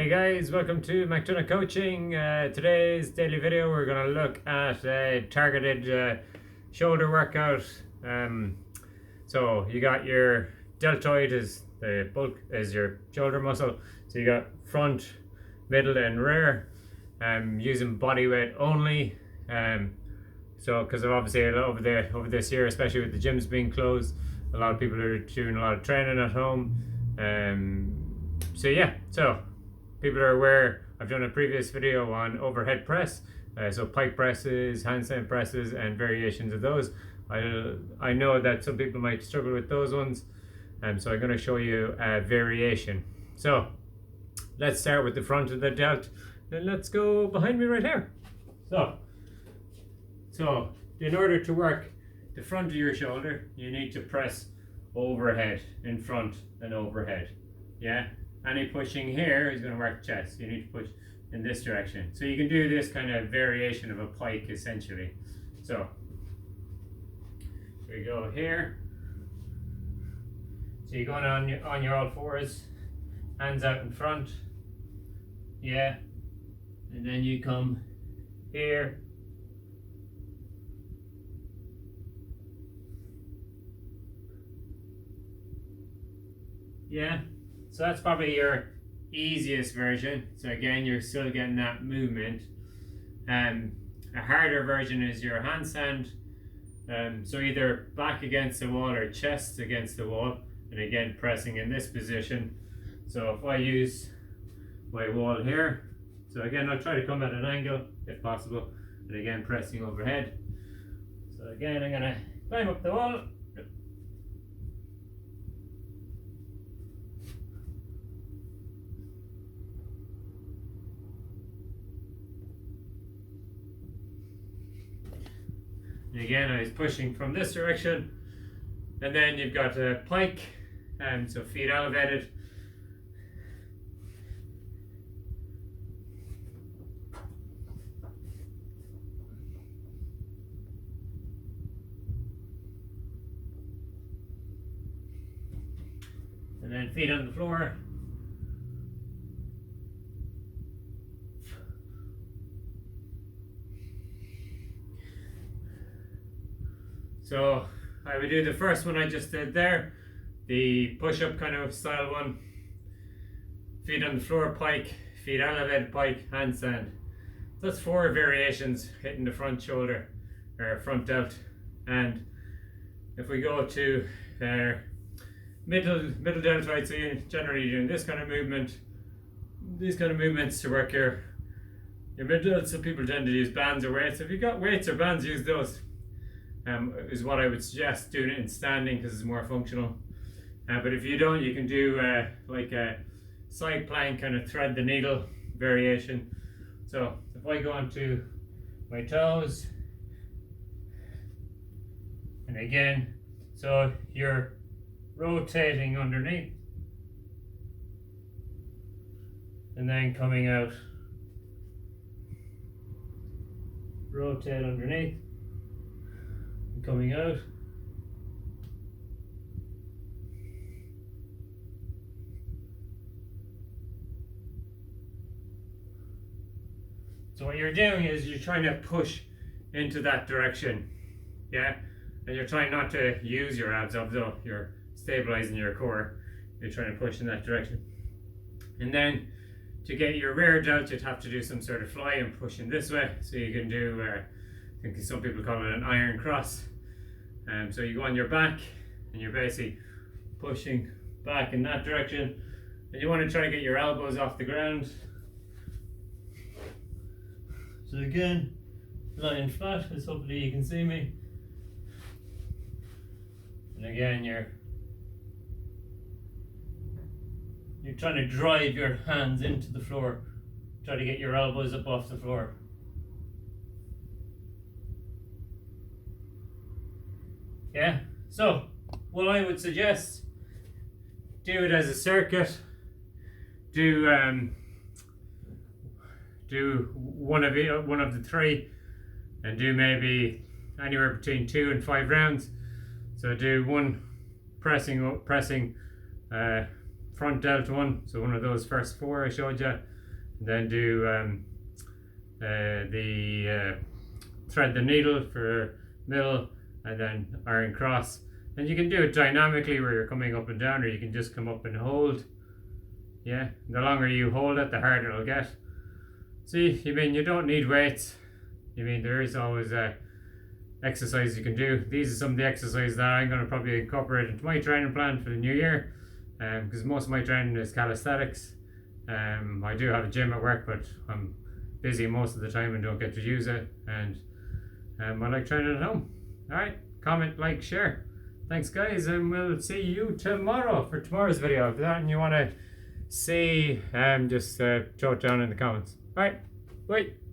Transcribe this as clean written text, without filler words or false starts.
Hey guys, welcome to McDonough Coaching. Today's daily video we're going to look at a targeted shoulder workout. So you got your deltoid is the bulk is your shoulder muscle. So you got front, middle and rear. Using body weight only. So because obviously over this year, especially with the gyms being closed, a lot of people are doing a lot of training at home. So people are aware I've done a previous video on overhead press, so pike presses, handstand presses, and variations of those. I know that some people might struggle with those ones, so I'm going to show you a variation. So let's start with the front of the delt, and let's go behind me right here. So in order to work the front of your shoulder, you need to press overhead, in front and overhead. Yeah. Any pushing here is going to work chest. You need to push in this direction. So you can do this kind of variation of a pike essentially. So we go here. So you're going on your all fours, hands out in front. Yeah. And then you come here. Yeah. So that's probably your easiest version. So again, you're still getting that movement. A harder version is your handstand. So either back against the wall or chest against the wall, and again pressing in this position. So if I use my wall here, so again I'll try to come at an angle if possible, and again pressing overhead. So again I'm gonna climb up the wall. And again, I was pushing from this direction, and then you've got a pike, so feet elevated. And then feet on the floor. So I would do the first one I just did there, the push-up kind of style one. Feet on the floor, pike, feet elevated, pike, handstand. So that's 4 variations hitting the front shoulder, or front delt. And if we go to middle deltoid, so you're generally doing this kind of movement, these kind of movements to work your mid delt. So people tend to use bands or weights. If you've got weights or bands, use those. Is what I would suggest, doing it in standing because it's more functional. But if you don't, you can do like a side plank, kind of thread the needle variation. So if I go onto my toes, and again, so you're rotating underneath and then coming out, rotate underneath, coming out. So what you're doing is you're trying to push into that direction, yeah? And you're trying not to use your abs, although you're stabilizing your core. You're trying to push in that direction. And then to get your rear delt, you'd have to do some sort of fly and push in this way. So you can do, I think some people call it an iron cross. So you go on your back and you're basically pushing back in that direction, and you want to try to get your elbows off the ground. So again, lying flat, as hopefully you can see me. And again, you're trying to drive your hands into the floor, try to get your elbows up off the floor. Yeah, so what I would suggest, do it as a circuit. Do one of the 3, and do maybe anywhere between 2 and 5 rounds. So do one pressing front delt one, so one of those first 4 I showed you, and then do thread the needle for middle, and then iron cross. And you can do it dynamically where you're coming up and down, or you can just come up and hold. Yeah, the longer you hold it, the harder it'll get. See, you don't need weights. There is always exercise you can do. These are some of the exercises that I'm going to probably incorporate into my training plan for the new year, because most of my training is calisthenics. I do have a gym at work, but I'm busy most of the time and don't get to use it, and I like training at home. Alright, comment, like, share. Thanks guys, and we'll see you tomorrow for tomorrow's video. If that and you want to see, just throw it down in the comments. Alright, bye.